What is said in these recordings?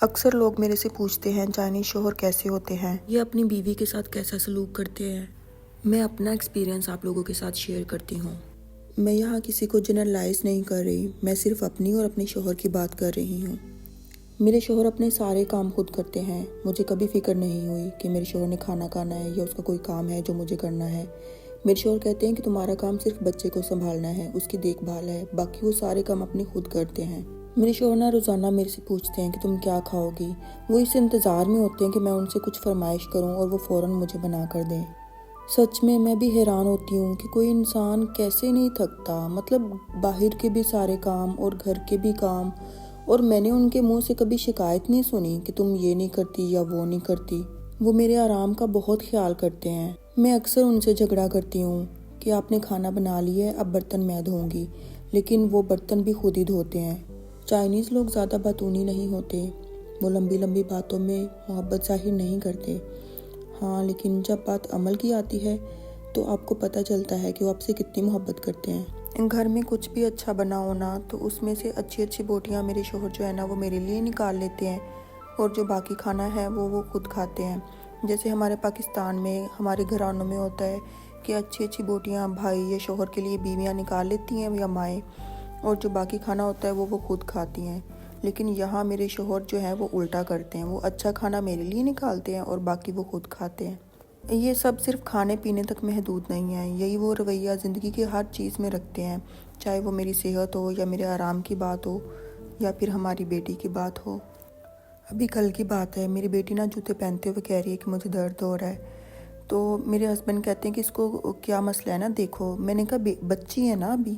اکثر لوگ میرے سے پوچھتے ہیں چائنیز شوہر کیسے ہوتے ہیں، یہ اپنی بیوی کے ساتھ کیسا سلوک کرتے ہیں۔ میں اپنا ایکسپیرینس آپ لوگوں کے ساتھ شیئر کرتی ہوں۔ میں یہاں کسی کو جنرلائز نہیں کر رہی، میں صرف اپنی اور اپنے شوہر کی بات کر رہی ہوں۔ میرے شوہر اپنے سارے کام خود کرتے ہیں۔ مجھے کبھی فکر نہیں ہوئی کہ میرے شوہر نے کھانا کھانا ہے یا اس کا کوئی کام ہے جو مجھے کرنا ہے۔ میرے شوہر کہتے ہیں کہ تمہارا کام صرف بچے کو سنبھالنا ہے، اس کی دیکھ بھال ہے، باقی وہ سارے کام اپنے خود کرتے ہیں۔ میرے شوہر روزانہ میرے سے پوچھتے ہیں کہ تم کیا کھاؤ گی۔ وہ اس انتظار میں ہوتے ہیں کہ میں ان سے کچھ فرمائش کروں اور وہ فوراً مجھے بنا کر دیں۔ سچ میں بھی حیران ہوتی ہوں کہ کوئی انسان کیسے نہیں تھکتا، مطلب باہر کے بھی سارے کام اور گھر کے بھی کام، اور میں نے ان کے منہ سے کبھی شکایت نہیں سنی کہ تم یہ نہیں کرتی یا وہ نہیں کرتی۔ وہ میرے آرام کا بہت خیال کرتے ہیں۔ میں اکثر ان سے جھگڑا کرتی ہوں کہ آپ نے کھانا بنا لیا ہے، اب برتن میں دھوں گی، لیکن وہ برتن بھی خود ہی دھوتے ہیں۔ چائنیز لوگ زیادہ باتونی نہیں ہوتے، وہ لمبی لمبی باتوں میں محبت ظاہر نہیں کرتے۔ ہاں، لیکن جب بات عمل کی آتی ہے تو آپ کو پتہ چلتا ہے کہ وہ آپ سے کتنی محبت کرتے ہیں۔ گھر میں کچھ بھی اچھا بنا ہونا تو اس میں سے اچھی اچھی بوٹیاں میرے شوہر جو ہے نا وہ میرے لیے نکال لیتے ہیں، اور جو باقی کھانا ہے وہ خود کھاتے ہیں۔ جیسے ہمارے پاکستان میں ہمارے گھرانوں میں ہوتا ہے کہ اچھی اچھی بوٹیاں بھائی یا شوہر کے لیے بیویاں نکال لیتی ہیں یا مائیں، اور جو باقی کھانا ہوتا ہے وہ خود کھاتی ہیں۔ لیکن یہاں میرے شوہر جو ہے وہ الٹا کرتے ہیں، وہ اچھا کھانا میرے لیے نکالتے ہیں اور باقی وہ خود کھاتے ہیں۔ یہ سب صرف کھانے پینے تک محدود نہیں ہے، یہی وہ رویہ زندگی کے ہر چیز میں رکھتے ہیں، چاہے وہ میری صحت ہو یا میرے آرام کی بات ہو یا پھر ہماری بیٹی کی بات ہو۔ ابھی کل کی بات ہے، میری بیٹی جوتے پہنتے ہوئے کہہ رہی ہے کہ مجھے درد ہو رہا ہے، تو میرے ہسبینڈ کہتے ہیں کہ اس کو کیا مسئلہ ہے دیکھو۔ میں نے کہا بچی ہے ابھی،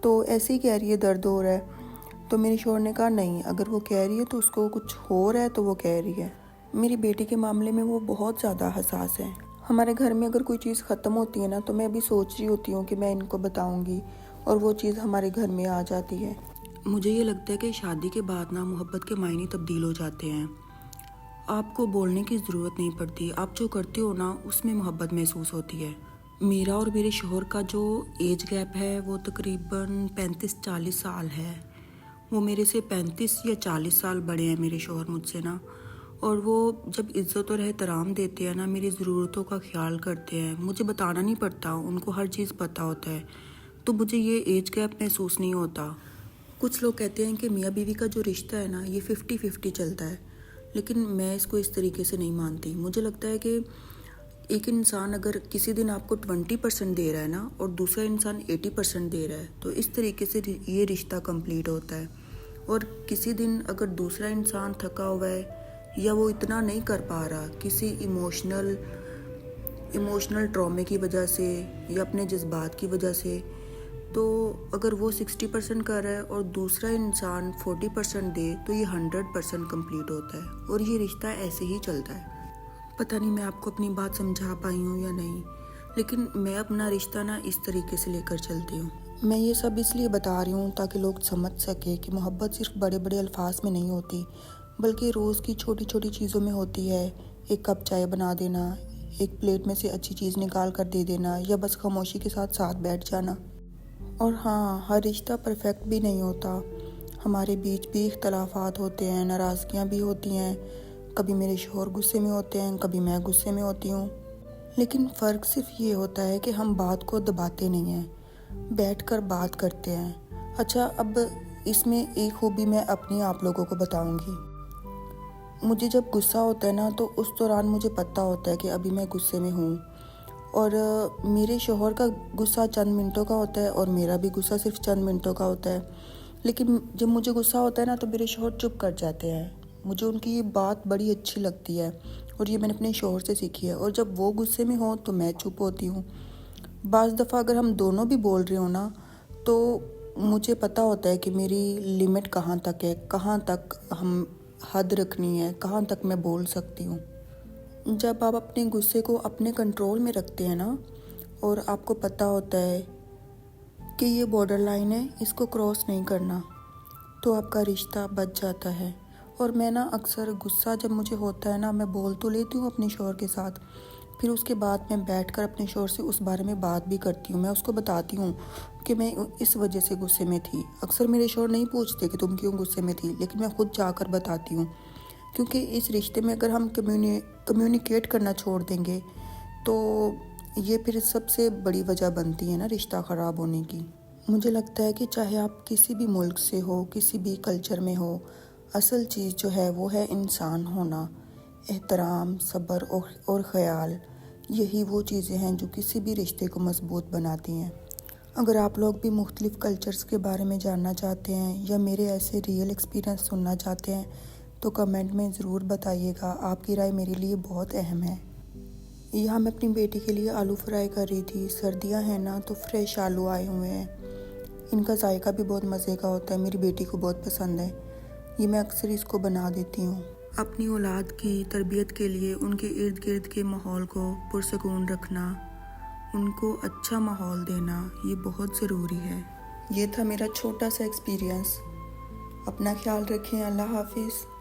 تو ایسے ہی کہہ رہی ہے درد ہو رہا ہے۔ تو میرے شوہر نے کہا نہیں، اگر وہ کہہ رہی ہے تو اس کو کچھ ہو رہا ہے تو وہ کہہ رہی ہے۔ میری بیٹی کے معاملے میں وہ بہت زیادہ حساس ہے۔ ہمارے گھر میں اگر کوئی چیز ختم ہوتی ہے تو میں ابھی سوچ رہی ہوتی ہوں کہ میں ان کو بتاؤں گی، اور وہ چیز ہمارے گھر میں آ جاتی ہے۔ مجھے یہ لگتا ہے کہ شادی کے بعد محبت کے معنی تبدیل ہو جاتے ہیں۔ آپ کو بولنے کی ضرورت نہیں پڑتی، آپ جو کرتے ہو اس میں محبت محسوس ہوتی ہے۔ میرا اور میرے شوہر کا جو ایج گیپ ہے وہ تقریباً 35-40 سال ہے۔ وہ میرے سے 35 یا 40 سال بڑے ہیں میرے شوہر مجھ سے اور وہ جب عزت اور احترام دیتے ہیں میری ضرورتوں کا خیال کرتے ہیں۔ مجھے بتانا نہیں پڑتا، ان کو ہر چیز پتہ ہوتا ہے، تو مجھے یہ ایج گیپ محسوس نہیں ہوتا۔ کچھ لوگ کہتے ہیں کہ میاں بیوی کا جو رشتہ ہے یہ 50-50 چلتا ہے، لیکن میں اس کو اس طریقے سے نہیں مانتی۔ مجھے لگتا ہے کہ ایک انسان اگر کسی دن آپ کو 20% دے رہا ہے اور دوسرا انسان 80% دے رہا ہے تو اس طریقے سے یہ رشتہ کمپلیٹ ہوتا ہے۔ اور کسی دن اگر دوسرا انسان تھکا ہوا ہے یا وہ اتنا نہیں کر پا رہا کسی ایموشنل ٹرامے کی وجہ سے یا اپنے جذبات کی وجہ سے، تو اگر وہ 60% کر رہا ہے اور دوسرا انسان 40% دے تو یہ 100% کمپلیٹ ہوتا ہے، اور یہ رشتہ ایسے ہی چلتا ہے۔ پتہ نہیں میں آپ کو اپنی بات سمجھا پائی ہوں یا نہیں، لیکن میں اپنا رشتہ اس طریقے سے لے کر چلتی ہوں۔ میں یہ سب اس لیے بتا رہی ہوں تاکہ لوگ سمجھ سکے کہ محبت صرف بڑے بڑے الفاظ میں نہیں ہوتی، بلکہ روز کی چھوٹی چھوٹی چیزوں میں ہوتی ہے۔ ایک کپ چائے بنا دینا، ایک پلیٹ میں سے اچھی چیز نکال کر دے دینا، یا بس خاموشی کے ساتھ بیٹھ جانا۔ اور ہاں، ہر رشتہ پرفیکٹ بھی نہیں ہوتا، ہمارے بیچ بھی اختلافات ہوتے ہیں، ناراضگیاں بھی ہوتی ہیں، کبھی میرے شوہر غصے میں ہوتے ہیں، کبھی میں غصے میں ہوتی ہوں، لیکن فرق صرف یہ ہوتا ہے کہ ہم بات کو دباتے نہیں ہیں، بیٹھ کر بات کرتے ہیں۔ اچھا، اب اس میں ایک خوبی میں اپنی آپ لوگوں کو بتاؤں گی۔ مجھے جب غصہ ہوتا ہے تو اس دوران مجھے پتہ ہوتا ہے کہ ابھی میں غصے میں ہوں، اور میرے شوہر کا غصہ چند منٹوں کا ہوتا ہے اور میرا بھی غصہ صرف چند منٹوں کا ہوتا ہے، لیکن جب مجھے غصہ ہوتا ہے تو میرے شوہر چپ کر جاتے ہیں۔ مجھے ان کی یہ بات بڑی اچھی لگتی ہے، اور یہ میں نے اپنے شوہر سے سیکھی ہے، اور جب وہ غصے میں ہوں تو میں چپ ہوتی ہوں۔ بعض دفعہ اگر ہم دونوں بھی بول رہے ہوں تو مجھے پتہ ہوتا ہے کہ میری لمٹ کہاں تک ہے، کہاں تک ہم حد رکھنی ہے، کہاں تک میں بول سکتی ہوں۔ جب آپ اپنے غصے کو اپنے کنٹرول میں رکھتے ہیں اور آپ کو پتہ ہوتا ہے کہ یہ بارڈر لائن ہے، اس کو کراس نہیں کرنا، تو آپ کا رشتہ بچ جاتا ہے۔ اور میں اکثر غصہ جب مجھے ہوتا ہے میں بول تو لیتی ہوں اپنے شوہر کے ساتھ، پھر اس کے بعد میں بیٹھ کر اپنے شوہر سے اس بارے میں بات بھی کرتی ہوں۔ میں اس کو بتاتی ہوں کہ میں اس وجہ سے غصے میں تھی۔ اکثر میرے شوہر نہیں پوچھتے کہ تم کیوں غصے میں تھی، لیکن میں خود جا کر بتاتی ہوں کیونکہ اس رشتے میں اگر ہم کمیونیکیٹ کرنا چھوڑ دیں گے تو یہ پھر سب سے بڑی وجہ بنتی ہے نا رشتہ خراب ہونے کی۔ مجھے لگتا ہے کہ چاہے آپ کسی بھی ملک سے ہو، کسی بھی کلچر میں ہو، اصل چیز جو ہے وہ ہے انسان ہونا، احترام، صبر اور خیال۔ یہی وہ چیزیں ہیں جو کسی بھی رشتے کو مضبوط بناتی ہیں۔ اگر آپ لوگ بھی مختلف کلچرز کے بارے میں جاننا چاہتے ہیں یا میرے ایسے ریئل ایکسپیرینس سننا چاہتے ہیں تو کمنٹ میں ضرور بتائیے گا، آپ کی رائے میرے لیے بہت اہم ہے۔ یہاں میں اپنی بیٹی کے لیے آلو فرائی کر رہی تھی، سردیاں ہیں نا تو فریش آلو آئے ہوئے ہیں، ان کا ذائقہ بھی بہت مزے کا ہوتا ہے، میری بیٹی کو بہت پسند ہے، یہ میں اکثر اس کو بنا دیتی ہوں۔ اپنی اولاد کی تربیت کے لیے ان کے ارد گرد کے ماحول کو پرسکون رکھنا، ان کو اچھا ماحول دینا، یہ بہت ضروری ہے۔ یہ تھا میرا چھوٹا سا ایکسپیرینس۔ اپنا خیال رکھیں، اللہ حافظ۔